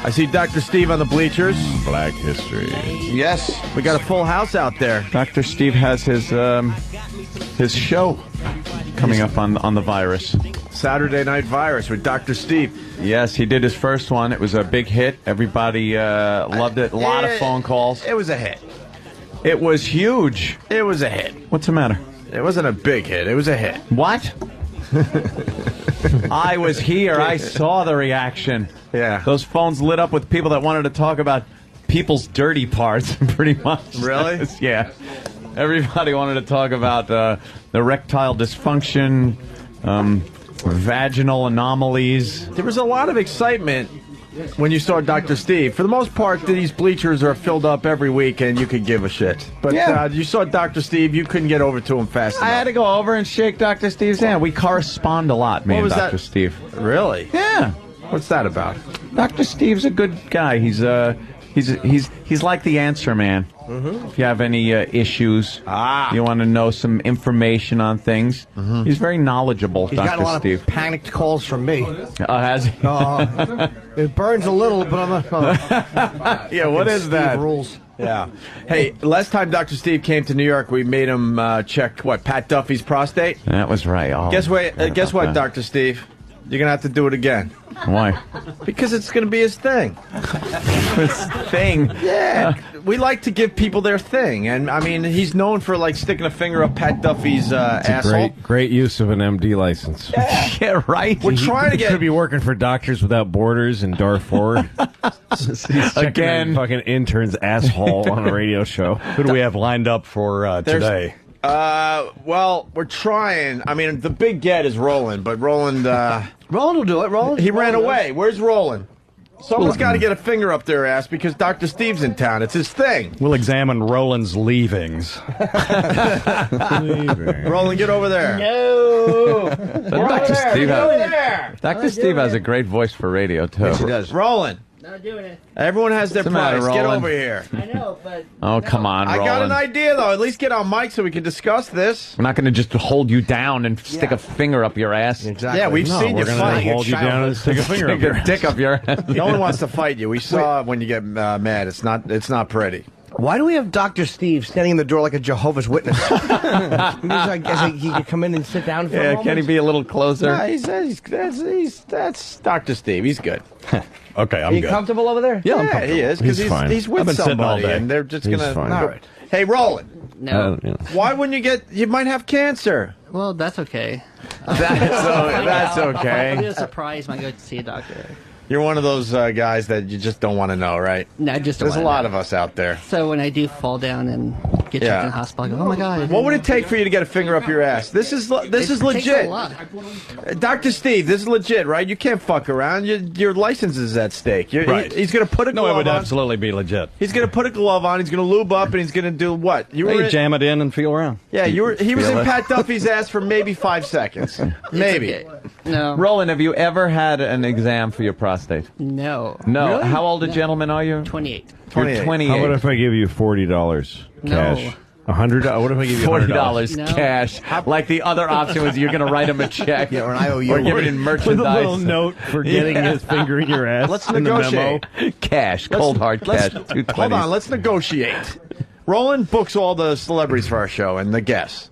I see Dr. Steve on the bleachers. Black history. Yes, we got a full house out there. Dr. Steve has his show coming up on the virus. Saturday Night Virus with Dr. Steve. Yes, he did his first one. It was a big hit. Everybody loved it. A lot of phone calls. It was a hit. It was huge. It was a hit. What's the matter? It wasn't a big hit. It was a hit. What? I was here. I saw the reaction. Yeah. Those phones lit up with people that wanted to talk about people's dirty parts, pretty much. Really? Yeah. Everybody wanted to talk about the erectile dysfunction, vaginal anomalies. There was a lot of excitement when you saw Dr. Steve. For the most part, these bleachers are filled up every week, and you could give a shit. But you saw Dr. Steve, you couldn't get over to him fast enough. I had to go over and shake Dr. Steve's hand. We correspond a lot, me and Dr. Steve. Really? Yeah. What's that about? Dr. Steve's a good guy. He's like the answer man. Mm-hmm. If you have any issues, you want to know some information on things, he's very knowledgeable. He's Dr. got a lot Steve. of panicked calls from me. Has he? It burns a little, but I'm not. Yeah, what is that? Steve rules. Yeah. Hey, last time Dr. Steve came to New York, we made him check Pat Duffy's prostate. That was right. Oh, Guess what, Dr. Steve? You're gonna have to do it again. Why? Because it's gonna be his thing. His thing. Yeah. We like to give people their thing, and I mean, he's known for like sticking a finger up Pat Duffy's asshole. Great use of an MD license. Yeah, right. We're trying to He get. could be working for Doctors Without Borders in Darfur. He's checking Again. fucking intern's asshole on a radio show. Who do we have lined up for today? Well, we're trying. I mean, the big get is Roland, but Roland, Roland will do it. Roland. he ran away. Where's Roland? Someone's got to get a finger up their ass because Dr. Steve's in town. It's his thing. We'll examine Roland's leavings. Roland, get over there. No. Dr. Steve Over has, there. Dr. Steve has a great voice for radio, too. Yes, he does. Roland. Not doing it. Everyone has their What's the matter, price. Get Roland? over here. I know, but Oh, come on, I Roland. got an idea, though. At least get on mic so we can discuss this. We're not going to just hold you down and stick a finger up your ass. Exactly. Yeah, we've seen you We're going fight. to hold you down and stick a finger up Stick your your ass. dick up your ass. No one wants to fight you. We saw when you get mad. It's not pretty. Why do we have Dr. Steve standing in the door like a Jehovah's Witness? I guess he could come in and sit down for a Yeah, moment. can he be a little closer? No, that's Dr. Steve. He's good. Okay, Are I'm you good. comfortable over there? Yeah, I'm Yeah, comfortable. he is because He's fine. he's with I've been sitting all somebody, day. and they're just He's gonna. fine. All right. Hey, Roland, no. why wouldn't you get? You might have cancer. Well, that's okay. That's It'll be okay. a surprise when I go to see a doctor. You're one of those guys that you just don't want to know, right? No, I just There's a don't lot wanna of us out there. know. So when I do fall down and get checked in the hospital, I go, oh my god. What would it take for you to get a finger up your ass? This is It takes legit. a lot. Dr. Steve, this is legit, right? You can't fuck around. Your license is at stake. Right. He's going to put a No, glove it would on. absolutely be legit. He's going to put a glove on. He's going to lube up, and he's going to do what? You Hey, in, jam it in and feel around. yeah, he was Feel in it. Pat Duffy's ass for maybe 5 seconds. Maybe. Okay. No. Roland, have you ever had an exam for your prostate? No. No. Really? How old a No. gentleman are you? 28. You're 28. 28. How about if I give you $40 No. cash? $100? What if I give you $100? $40 No. cash. Like the other option was you're going to write him a check. Yeah, or an IOU. Or give it in merchandise. With a little note for getting his finger in your ass. Let's in the negotiate. memo. Cash. Cold hard cash. Hold 220s. on, let's negotiate. Roland books all the celebrities for our show and the guests.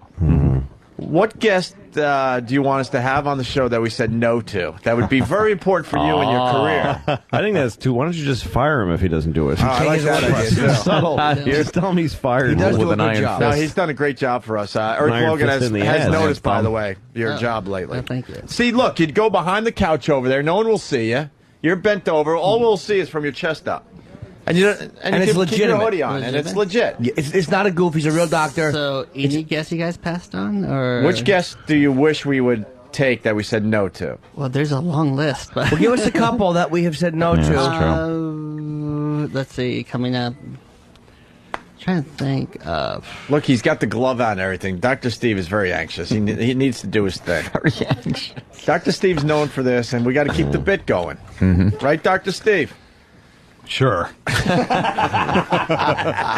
What guest do you want us to have on the show that we said no to? That would be very important for you in your career. I think that's too. Why don't you just fire him if he doesn't do it? I like that idea, too. Subtle. Just tell him he's fired. He does with do a an good iron job. No, fist. he's done a great job for us. Eric Iron Logan fist has in the has ass. noticed, by Thumb. the way, your job lately. Oh, thank you. See, look, you'd go behind the couch over there. No one will see you. You're bent over. All we'll see is from your chest up. And you don't, and you it's keep your legitimate. hoodie on, and it's legit. Yeah, it's not a goof. He's a real doctor. So any guess you guys passed on, or Which guest do you wish we would take that we said no to? Well, there's a long list, but Well, give us a couple that we have said no Yeah, to. that's true. let's see, coming up. Trying to think of. Look, he's got the glove on and everything. Dr. Steve is very anxious. He needs to do his thing. Very anxious. Dr. Steve's known for this, and we got to keep the bit going. Right, Dr. Steve? Sure. And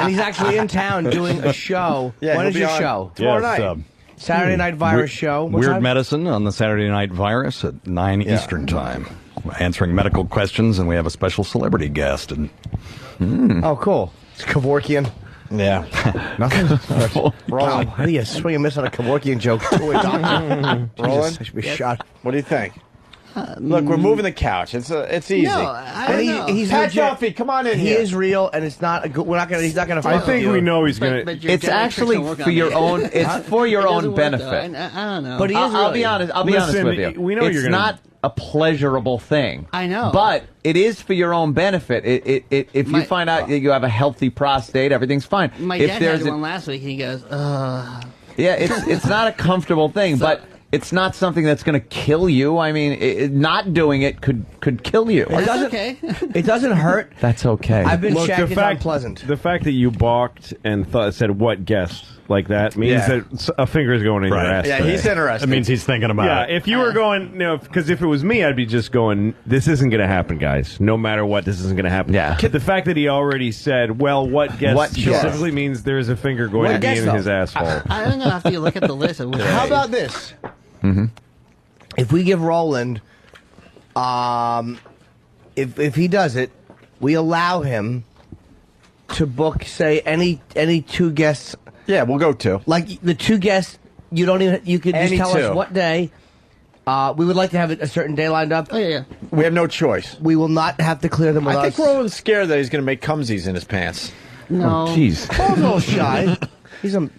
he's actually in town doing a show. Yeah, when he'll is be your on show? tomorrow Yes, night. Saturday Night Virus show. What Weird time? Medicine on the Saturday Night Virus at 9 Eastern Time. answering medical questions, and we have a special celebrity guest. And Oh, cool. It's Kevorkian. yeah, Nothing. Roland, how do you swing and miss on a Kevorkian joke to a doctor? Roland? I should be shot. What do you think? Look, we're moving the couch. It's easy. No, I don't know. He's Pat legit. Duffy, come on in He here. is real, and it's not. We're not gonna. He's not gonna. I fuck think with we you. know he's going to. But your It's geriatrics actually don't work for on your me. own. It's for your It own doesn't work, though. benefit. I don't know. But he is I'll really. be honest. I'll be honest Listen, with you. we know it's you're gonna- not a pleasurable thing. I know. but it is for your own benefit. If you My- find out that you have a healthy prostate, everything's fine. My if dad there's had a- one last week, and he goes, yeah, it's not a comfortable thing, but it's not something that's going to kill you. I mean, not doing it could kill you. that's doesn't- okay. It doesn't hurt. That's okay. I've been Look, checked. It's unpleasant. the fact that you balked and said what guest like that means that a finger's going in Right. your ass. Yeah, today. he's interested. that means he's thinking about Yeah, it. if you were going, because if it was me, I'd be just going, this isn't going to happen, guys. No matter what, this isn't going to happen. Yeah. But the fact that he already said, well, what guest What guest? specifically means there's a finger going What to be guest, in though? his asshole. I don't know after you look at the list. Of which How about this? If we give Roland, if he does it, we allow him to book, say, any two guests. Yeah, we'll go to. Like the two guests, you don't even. You could just Any tell two. us what day. We would like to have a certain day lined up. Oh, yeah. We have no choice. We will not have to clear them with I us. think Roland's scared that he's going to make cumsies in his pants. No. Jeez. Paul's a little shy. He's a.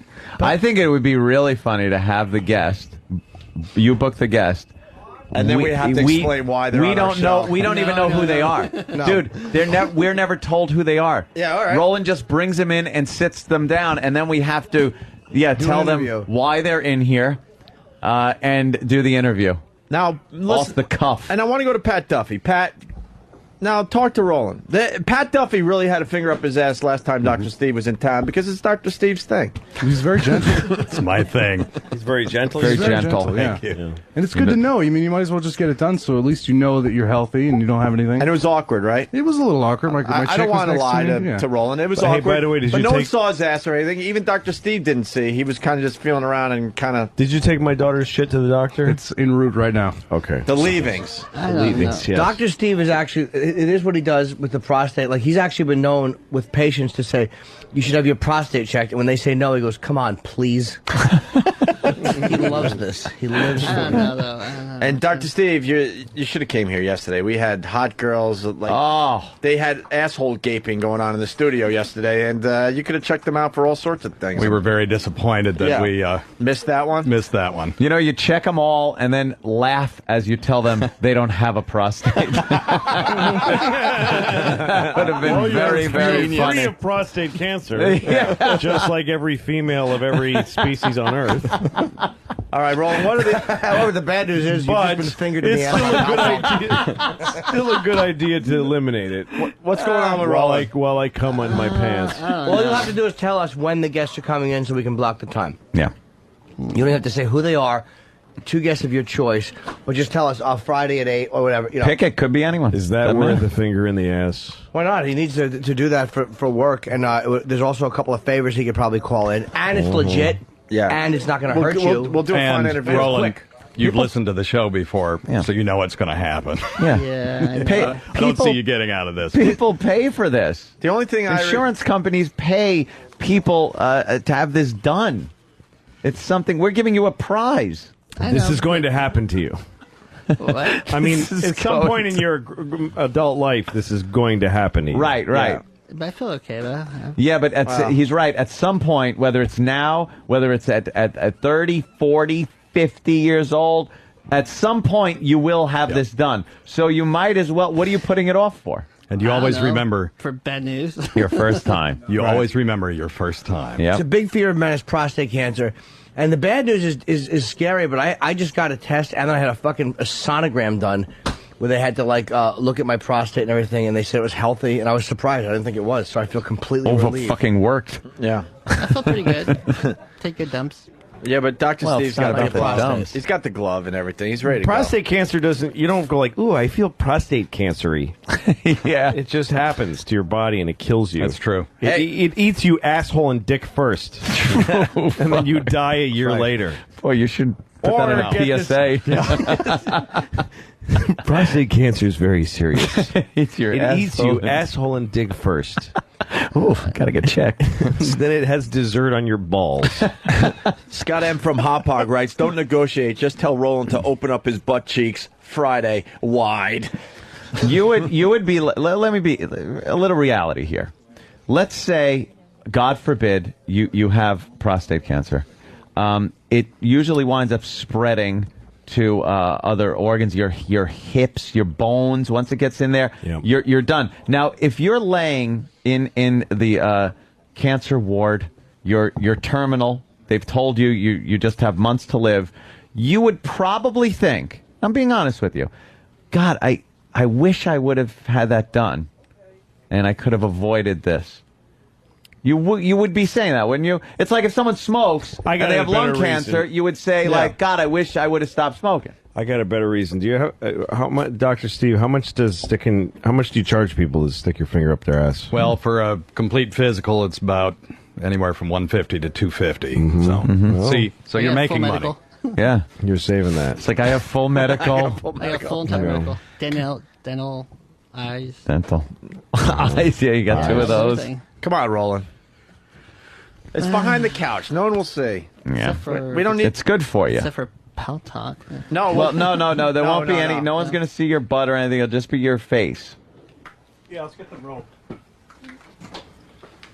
I think it would be really funny to have the guest. You book the guest. And then we have to explain why they're we on our don't know. show. We don't even know who they are, dude. We're never told who they are. Yeah, all right. Roland just brings them in and sits them down, and then we have to, tell an them interview. why they're in here, and do the interview Now, listen, off the cuff. and I want to go to Pat Duffy. Pat, now talk to Roland. Pat Duffy really had a finger up his ass last time Dr. Steve was in town because it's Dr. Steve's thing. He's very gentle. It's my thing. He's very gentle. Very He's very gentle. yeah. Thank you. And it's good to know. I mean, you might as well just get it done, so at least you know that you're healthy and you don't have anything. And it was awkward, right? It was a little awkward. My I check don't was want to next lie me. Yeah. to Roland. It was Hey, by awkward. the way, did but you no one take- saw his ass or anything. Even Dr. Steve didn't see. He was kind of just feeling around and kind of Did you take my daughter's shit to the doctor? It's en route right now. okay. the leavings. I don't know. Leavings, yes. Dr. Steve is actually, it is what he does with the prostate. Like, he's actually been known with patients to say, you should have your prostate checked. And when they say no, he goes, come on, please. He loves this. He lives I for don't it. know, though. I don't know. And Dr. Steve, you should have came here yesterday. We had hot girls. Like, Oh. they had asshole gaping going on in the studio yesterday, and you could have checked them out for all sorts of things. We were very disappointed that Yeah. we Missed that one? missed that one. You check them all and then laugh as you tell them they don't have a prostate. That would have been very, very Free funny. of prostate cancer, just like every female of every species on Earth. All right, Roland, what are the... However, the bad news is you've But just been fingered in it's the still a ass. good idea. Still a good idea to eliminate it. What's going on with while Roland? while I come on my pants. All you'll have to do is tell us when the guests are coming in so we can block the time. Yeah. You don't have to say who they are, two guests of your choice, but just tell us Friday at 8 or whatever. You know. Pick it. Could be anyone. Is that Doesn't where matter. the finger in the ass? Why not? He needs to do that for work, and there's also a couple of favors he could probably call in, and it's legit. Yeah. And it's not going to hurt you. We'll do a fun And interview. Roland, Quick. you've listened to the show before, Yeah. so you know what's going to happen. Yeah. Yeah, I know. Pay, I don't people, see you getting out of this. people pay for this. The only thing Insurance companies pay people to have this done. It's something. We're giving you a prize. I This know. is going to happen to you. What? I mean, This is at some going point in your adult life, this is going to happen to you. Right. Right. But I feel okay, though. Yeah, but he's right. At some point, whether it's now, whether it's at 30, 40, 50 years old, at some point you will have this done. So you might as well. What are you putting it off for? And you I don't always know. remember, For bad news. Your first time. you always remember your first time. Yeah. It's a big fear of men is prostate cancer. And the bad news is scary, but I just got a test, and then I had a sonogram done where they had to, look at my prostate and everything, and they said it was healthy, and I was surprised. I didn't think it was, so I feel completely relieved. Fucking worked. Yeah. I feel pretty good. Take good dumps. Yeah, but Dr. Well, Steve's it's not got about the the glove. dumps. He's got the glove and everything. He's ready to Prostate cancer doesn't. You don't go like, "Ooh, I feel prostate cancery." Yeah. It just happens to your body and it kills you. That's true. It eats you asshole and dick first, and then you die a year later. Boy, you should put that in Or get a PSA. Prostate cancer is very serious. It's your It eats you asshole. asshole and dick first. Ooh, gotta get checked. Then it has dessert on your balls. Scott M. from Hop Hog writes, don't negotiate. Just tell Roland to open up his butt cheeks Friday wide. You would be. Let me be a little reality here. Let's say, God forbid, you have prostate cancer. It usually winds up spreading to other organs, your hips, your bones. Once it gets in there, Yep. you're done. Now, if you're laying in the cancer ward, you're terminal. They've told you just have months to live. You would probably think, I'm being honest with you, God, I wish I would have had that done, and I could have avoided this. You would be saying that, wouldn't you? It's like if someone smokes and they have lung cancer, you would say, like, God, I wish I would have stopped smoking. I got a better reason. Do you have how much, Dr. Steve? How much do you charge people to stick your finger up their ass? Well, for a complete physical, it's about anywhere from $150 to $250. So you're making money. Yeah, You're saving that. it's like I have full medical, I have full time medical. Dental, eyes. dental. Eyes, yeah, you got two of those. Everything. Come on, Roland. It's behind the couch. No one will see. Yeah, Except for, We don't need... it's good for you. except for Pal Talk. No, Well, no. There won't be any. no. No one's going to see your butt or anything. It'll just be your face. Yeah, let's get the rope.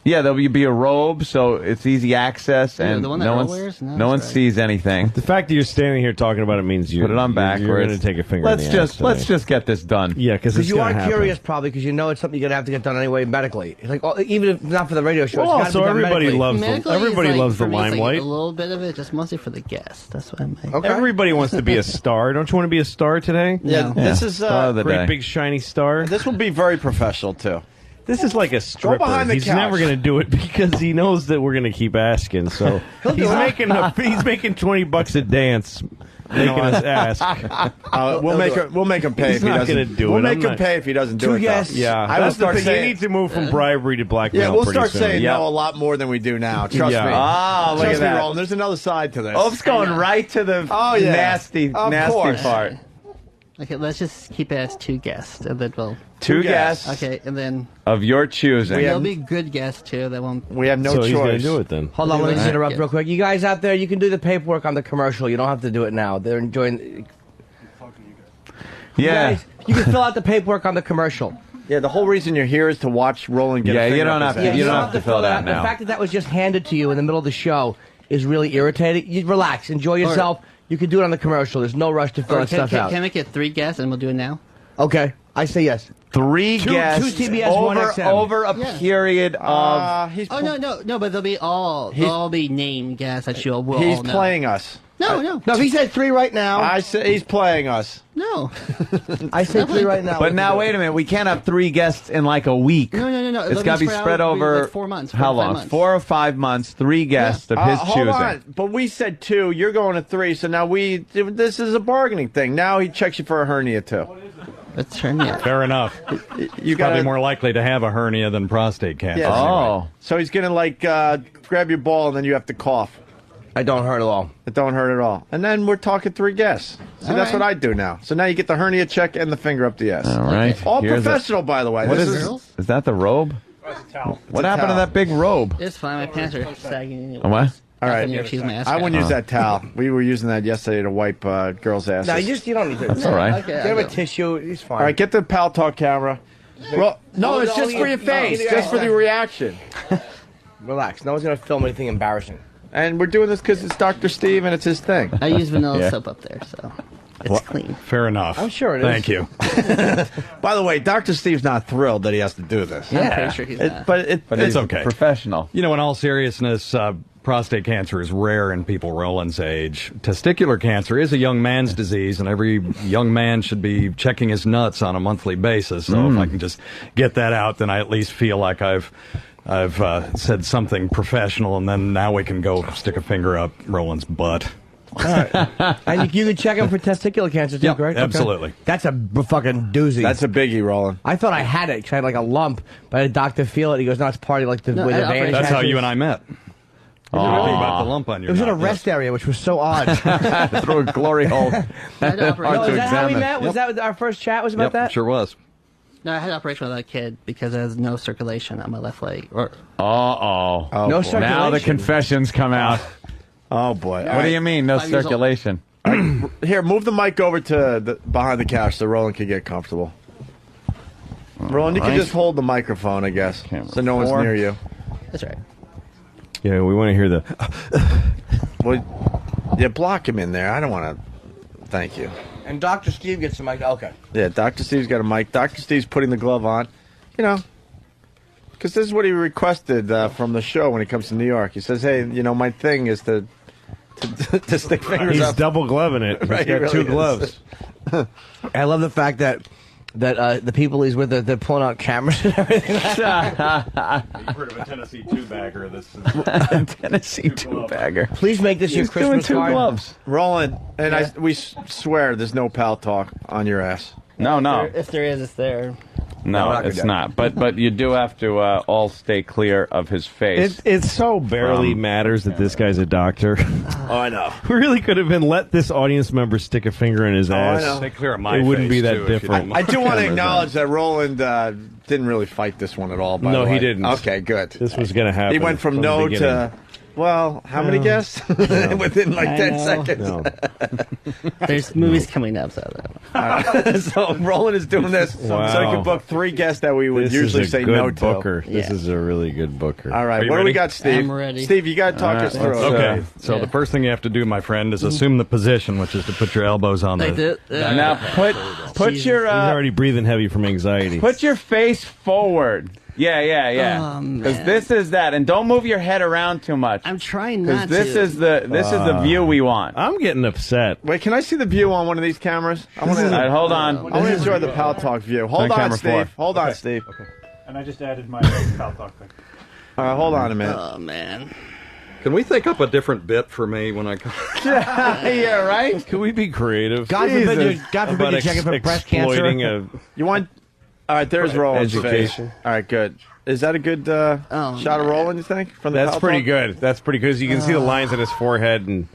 Yeah, there'll be a robe, so it's easy access, Yeah, and the one that no Earl one wears? No, no one that's right. sees anything. The fact that you're standing here talking about it means you're Put it on backwards. You're going to take a finger. Let's in the just ass let's today. just get this done. Yeah, because Because you are curious, probably, because you know it's something you're gonna have to get done anyway medically. It's like, even if not for the radio show. Well, it's gotta so be done everybody medically. loves Medically, everybody it's loves the for me, it's limelight. a little bit of it, just mostly for the guests. That's what I'm like. Okay. Everybody wants to be a star. Don't you want to be a star today? Yeah, No. this is Star of the Great day. big shiny star. this will be very professional too. This is like a stripper. behind the He's couch. never going to do it because he knows that we're going to keep asking. So he's making $20 a dance, making us ask. We'll make him pay He's if he not doesn't. gonna do We'll it. make I'm him not- pay if he doesn't do Two it. though. guests. Yeah, I will that's the start thing. saying. You need to move from bribery to blackmail. Yeah, we'll pretty start soon. saying Yeah. no a lot more than we do now. Trust Yeah. me. Ah, look Trust at me, that. Roland. There's another side to this. Oh, it's going right to the nasty Of course. part. Okay, let's just keep it as two guests, and then we'll. Two guests. guests Okay, and then of your choosing. there'll be good guests too. That won't. We have no So choice. he's going to do it then. Hold on, let me just Right. interrupt Yeah. real quick. You guys out there, you can do the paperwork on the commercial. You don't have to do it now. They're enjoying. Yeah. Guys, you can fill out the paperwork on the commercial. Yeah, the whole reason you're here is to watch Roland get. Yeah, a you finger don't up have his to- ass. you don't have to fill that The now. fact that was just handed to you in the middle of the show is really irritating. You relax, enjoy yourself. You can do it on the commercial. There's no rush to fill Or that stuff out. can I make it three guests, and we'll do it now? Okay, I say yes. Three Two guests TBS, one XM. over a Yeah. period of. He's Oh no, but they'll all be named guests that you'll will he's all know. playing us. No. No, he said three right now. I say he's playing us. No. I say three right now. But now wait a minute, we can't have three guests in like a week. No. It's It'll got to be spread over like 4 months. How 4 to 5 long? months. 4 or 5 months. Three guests of his Hold choosing. on, but we said two. You're going to three, so now this is a bargaining thing. Now he checks you for a hernia too. Let's turn it. Fair enough. You Probably got more likely to have a hernia than prostate cancer. Yes. Oh, So he's gonna grab your ball and then you have to cough. I don't hurt at all. It don't hurt at all. And then we're talking three guests. See, that's right. what I do now. So now you get the hernia check and the finger up the ass. all right. All Here's professional, by the way. What This is Girls? Is that the robe? What happened to towel. that big robe? It's fine. My pants are sagging. What? All right. She's my ass I wouldn't crack. use that towel. We were using that yesterday to wipe girls' asses. No, you don't need to. That's all right. Okay, Get him I a will. tissue. He's fine. All right, get the Pal Talk camera. No, it's just for your face, just for the reaction. Relax. No one's gonna film anything embarrassing. And we're doing this because it's Dr. Steve and it's his thing. I use vanilla Yeah. soap up there, so it's clean. Fair enough. I'm sure it is. Thank you. By the way, Dr. Steve's not thrilled that he has to do this. I'm pretty sure he's not. But It's He's okay. Professional. You know, in all seriousness, prostate cancer is rare in people Roland's age. Testicular cancer is a young man's disease, and every young man should be checking his nuts on a monthly basis. So if I can just get that out, then I at least feel like I've said something professional, and then now we can go stick a finger up Roland's butt. And you can check him for testicular cancer too, Yep, correct? Okay. absolutely. That's a fucking doozy. That's a biggie, Roland. I thought I had it because I had like a lump, but I had a doctor feel it. He goes, "No, it's part of like the No, way the I vein operate- That's how attaches." you and I met. Think about the lump on your It was in a nut, rest area, which was so odd. Through a glory hole. I had an operation. No, is that how we examine. met? Was that our first chat? Was about Yep, that? sure was. No, I had an operation with that kid because I has no circulation on my left leg. No No circulation. Now the confessions come out. Oh boy! What do you mean, no 5 years old. circulation? Here, move the mic over to behind the couch so Roland can get comfortable. Roland, you can just hold the microphone, I guess, so no one's near you. That's right. Yeah, we want to hear the. Well, yeah, block him in there. I don't want to. Thank you. And Dr. Steve gets the mic. Okay. Yeah, Dr. Steve's got a mic. Dr. Steve's putting the glove on. You know, because this is what he requested from the show when he comes to New York. He says, hey, you know, my thing is to stick fingers He's up. double gloving it. He's Right, he got really two is. gloves. I love the fact that the people he's with, they're pulling out cameras and everything. You've heard of a Tennessee two-bagger. This is Tennessee two-bagger. Please make this your He's doing Christmas two card. gloves. Roland, and we swear there's no pal talk on your ass. No, If there is, it's there. No, it's not. But you do have to all stay clear of his face. It so barely matters that this guy's a doctor. Oh, I know. We really could have been let this audience member stick a finger in his ass. know. Stay clear of my It wouldn't be face, that too, if you different. don't I do want to Cameras acknowledge that Roland didn't really fight this one at all. By No, the he way. didn't. Okay, good. This was going to happen. He went from the no beginning. to, well, how many guests? Within like 10 know. seconds. No. There's movies coming up, so I don't know. So Roland is doing this so Wow. he can book 3 guests that we would This usually is a say good no booker. to. This Yeah. is a really good booker. All right, Are you what do we ready? got, Steve? I'm ready. Steve, you got to talk us through it. Okay, so Yeah. the first thing you have to do, my friend, is assume the position, which is to put your elbows on Like the... this. Now put Jesus. your He's already breathing heavy from anxiety. put your face forward. Yeah. Oh, Because man. this is that, and don't move your head around too much. I'm trying Because not this to. is the view we want. I'm getting upset. Wait, can I see the view on one of these cameras? I want All right, to hold on. enjoy the pal talk view. Hold on, camera Steve. 4. Hold on, Steve. And I just added my pal talk thing. All right, hold on a minute. Oh, man. Can we think up a different bit for me when I come? Yeah, right. Could we be creative? God forbid About you're checking for breast cancer. exploiting a You want? All right, there's Roland's face. education. All right, good. Is that a good shot of Roland? You think? From the That's pal pretty talk? good. That's pretty good. You can see the lines on his forehead, and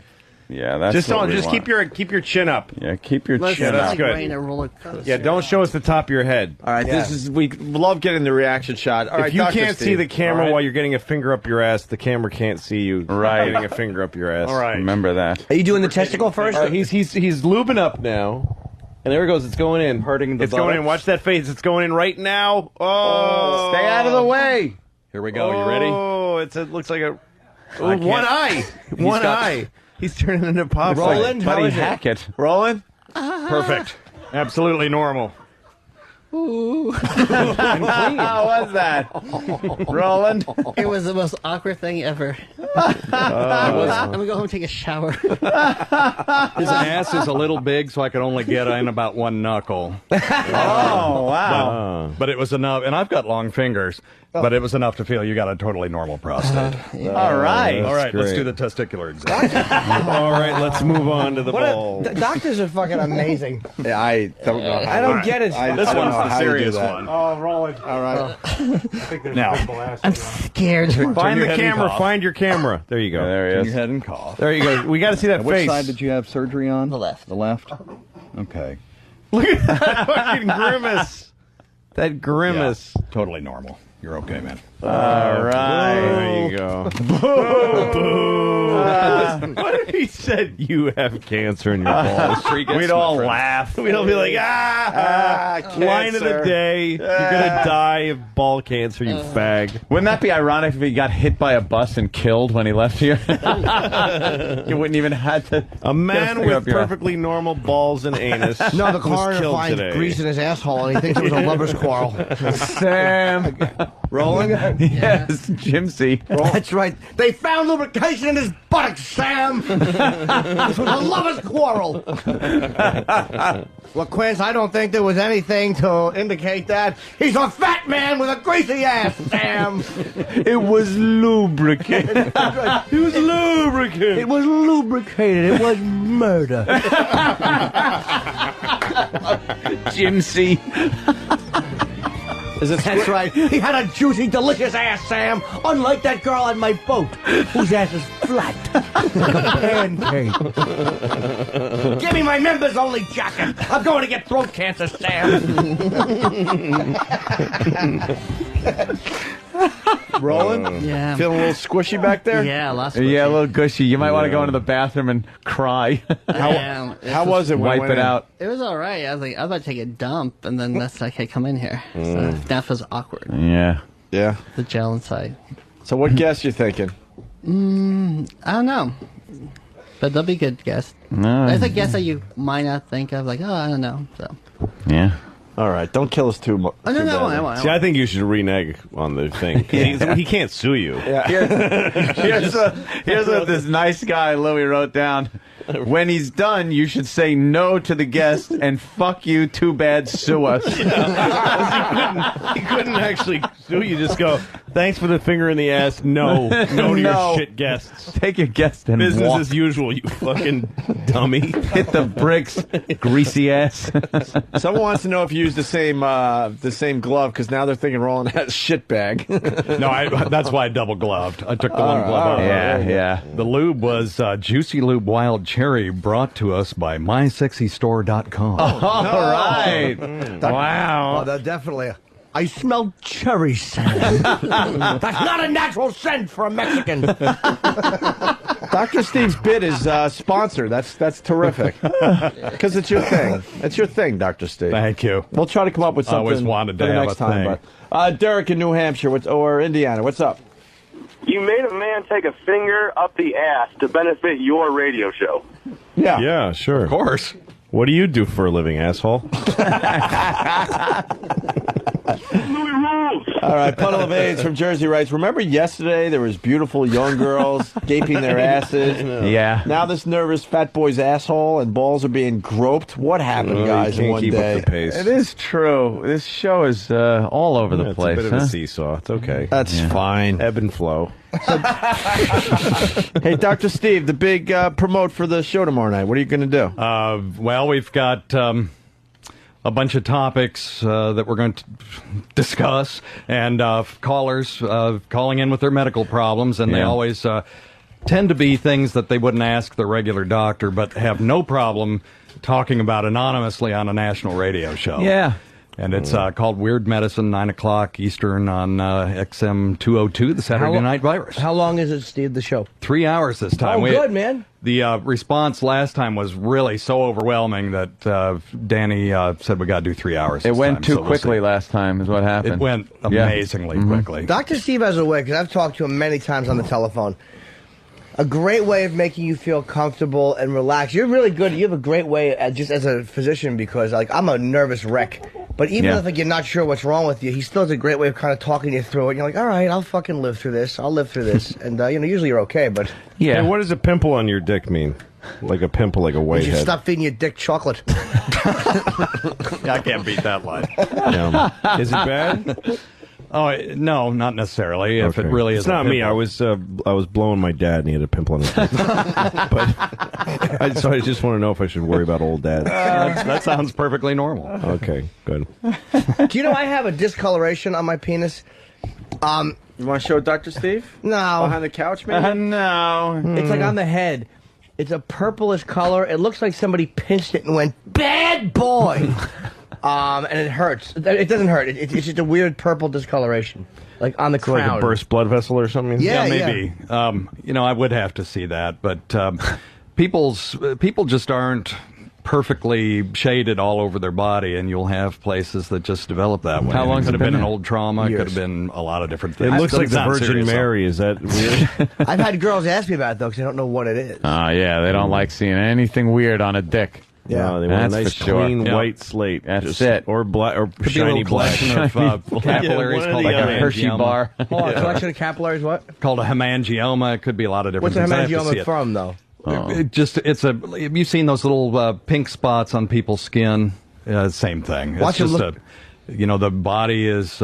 Yeah, that's just what don't. we Just want. keep your chin up. Yeah, keep your Let's chin that's up. like good. rain a roller coaster. Yeah, don't show us the top of your head. All right, this is we love getting the reaction shot. All right, If you Dr. can't see Steve. the camera All right. while you're getting a finger up your ass, the camera can't see you. Right. Getting a finger up your ass. All right. Remember that. Are you doing the testicle first? All right, he's lubing up now. And there it goes. It's going in. Hurting the It's going in. buttocks. Watch that face. It's going in right now. Oh. Stay out of the way. Here we go. You ready? Oh, it looks like a can't- one eye. One got- eye. He's turning into pop. Roland, how Buddy is it? Hackett. Roland. Perfect. Absolutely normal. How was that, Roland? It was the most awkward thing ever. I'm gonna go home and take a shower. His ass is a little big, so I could only get in about one knuckle. Oh wow! But it was enough, and I've got long fingers, but it was enough to feel you got a totally normal prostate. All right. All right, let's great. do the testicular exam. All right, let's move on to the ball. Doctors are fucking amazing. Yeah, I don't know. How I don't get it. This I don't one's know the how you do serious that. one. Oh, Roland. All right. I think there's Now. a visible ass. I'm scared. Find your the head and camera. cough. Find your camera. There you go. There he Turn is. your head and cough. There you go. We got to see that Which face. side did you have surgery on? The left. The left? Okay. Look at that fucking grimace. That Yeah, grimace. totally normal. You're okay, man. All right. There you go. What if he said you have cancer in your balls? We'd all laugh. We'd all be like, line of the cancer. day. You're gonna die of ball cancer, you fag. Wouldn't that be ironic if he got hit by a bus and killed when he left here? You wouldn't even have to. A man Finger with up your- perfectly normal balls and anus. No, the was coroner killed finds today. grease in his asshole, and he thinks it was a lover's quarrel. Sam. Rolling? Yes, Jimsy. That's right. They found lubrication in his buttocks, Sam. This was a lover's quarrel. Well, Quince, I don't think there was anything to indicate that. He's a fat man with a greasy ass, Sam. It was lubricated. It was lubricant. It was lubricated. It was murder. Jimsy. Is it That's right. He had a juicy, delicious ass, Sam. Unlike that girl on my boat, whose ass is flat. Like a pancake. Give me my members-only jacket. I'm going to get throat cancer, Sam. Roland? Yeah. Feeling a little squishy back there? Yeah, last Yeah, a little gushy. You might want to go into the bathroom and cry. How was it? Wipe it out. It was all right. I was like, I was about to take a dump, and then that's like, hey, come in here. So that was awkward. Yeah. Yeah. The gel inside. So what guess you thinking? I don't know. But they'll be good guests. No. There's a guess that you might not think of, like, oh, I don't know. So. Yeah. All right, don't kill us too much. Oh, no, I won't. See, I think you should renege on the thing. 'Cause he can't sue you. Here's what this nice guy Louis wrote down. When he's done, you should say no to the guest and fuck you, too bad, sue us. He couldn't actually sue you. Just go, thanks for the finger in the ass. No to your shit guests. Take your guest and Business walk. as usual, you fucking dummy. Hit the bricks, greasy ass. Someone wants to know if you used the same glove because now they're thinking Roland has shit bag. No, that's why I double gloved. I took the one glove out. Yeah. The lube was Juicy Lube Wild Cherry, brought to us by MySexyStore.com. All right. Wow. Oh, that definitely. I smell cherry scent. That's not a natural scent for a Mexican. Dr. Steve's bit is sponsored. That's terrific. Because it's your thing. It's your thing, Dr. Steve. Thank you. We'll try to come up with I something always wanted to for the have next a time. thing. But, Derek in New Hampshire or Indiana, what's up? You made a man take a finger up the ass to benefit your radio show. Yeah. Yeah, sure. Of course. What do you do for a living, asshole? Louis rules. All right, Puddle of AIDS from Jersey writes, remember yesterday there was beautiful young girls gaping their asses? Yeah. Now this nervous fat boy's asshole and balls are being groped. What happened, guys, in can't one keep day? up the pace. It is true. This show is all over the It's place. a bit of a seesaw. It's okay. That's fine. Ebb and flow. Hey, Dr. Steve, the big promote for the show tomorrow night. What are you going to do? Well, we've got a bunch of topics that we're going to discuss, and callers calling in with their medical problems, and they always tend to be things that they wouldn't ask their regular doctor, but have no problem talking about anonymously on a national radio show. Yeah. And it's called Weird Medicine, 9 o'clock Eastern on XM 202, the Saturday Night Virus. How long is it, Steve, the show? 3 hours this time. Oh, good, man. The response last time was really so overwhelming that Danny said we got to do 3 hours. It went too we'll quickly see. last time is what happened. It went amazingly quickly. Dr. Steve has a way, because I've talked to him many times on the telephone. A great way of making you feel comfortable and relaxed. You're really good. You have a great way, just as a physician, because like I'm a nervous wreck. But even if like, you're not sure what's wrong with you, he still has a great way of kind of talking you through it. And you're like, all right, I'll fucking live through this. I'll live through this. And, usually you're okay, but... Hey, what does a pimple on your dick mean? Like a pimple, like a You whitehead. should stop feeding your dick chocolate. I can't beat that line. Is it bad? Oh, no, not necessarily. If it really is it's not a me. I pimple. was blowing my dad, and he had a pimple on his dick. So I just want to know if I should worry about old dad. That sounds perfectly normal. Okay, good. Do you know I have a discoloration on my penis? You want to show Dr. Steve? No. Behind the couch, maybe? No. It's like on the head. It's a purplish color. It looks like somebody pinched it and went, bad boy! And it hurts. It doesn't hurt. It's just a weird purple discoloration. Like on the crown. Like a burst blood vessel or something? Yeah, maybe. I would have to see that, but people just aren't perfectly shaded all over their body, and you'll have places that just develop that way. How long it could have has it been been an there? old trauma. It Years. could have been a lot of different It things. looks like the Doesn't sound Virgin serious, though. Mary. Is that weird? I've had girls ask me about it, though, because I don't know what it is. Yeah, they don't like seeing anything weird on a dick. Yeah. No, they want a That's nice, for sure. clean Yeah. white slate. That's it. Or black, or Could be a shiny little black. collection of capillaries one or called the like other. a Hershey bar. Hold on, a collection of capillaries, what? called a hemangioma. It could be a lot of different What's a things. I have to see hemangioma it. from, though? Have you seen those little pink spots on people's skin? Same thing. It's Watch it just look- the body is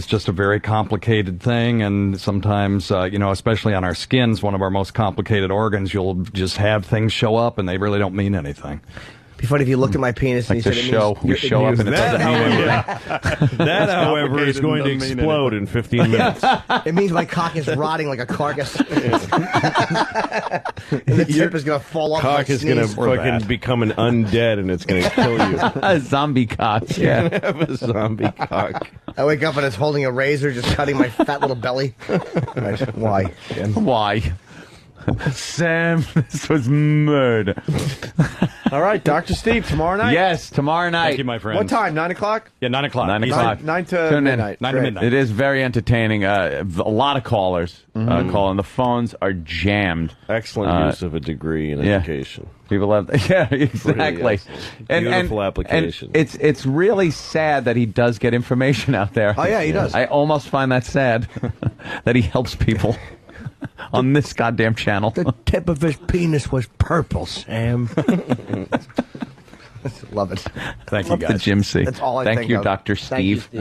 just a very complicated thing, and sometimes, especially on our skins, one of our most complicated organs, you'll just have things show up, and they really don't mean anything. be funny if you looked at my penis and Like you the said show, we show up and it doesn't mean anything. That, however, is going to explode in 15 minutes. It means my cock is rotting like a carcass. And the tip is going to fall off. Cock is going to fucking become an undead, and it's going to kill you. A zombie cock. Yeah. Have a zombie cock. I wake up and it's holding a razor, just cutting my fat little belly. Why? Why? Sam, this was murder. All right, Dr. Steve, tomorrow night? Yes, tomorrow night. Thank you, my friend. What time, 9 o'clock? Yeah, 9 o'clock. 9 o'clock. 9 to Tune in. midnight. 9 to Great. midnight. It is very entertaining. A lot of callers calling. The phones are jammed. Excellent use of a degree in education. People have, yeah, exactly. Really is. Beautiful application. And it's really sad that he does get information out there. Oh, yeah, he does. I almost find that sad that he helps people on this goddamn channel. The tip of his penis was purple, Sam. Love it. Thank you, The guys. Jim C. That's all I Thank think you, of. Dr. Thank you, Steve. Steve.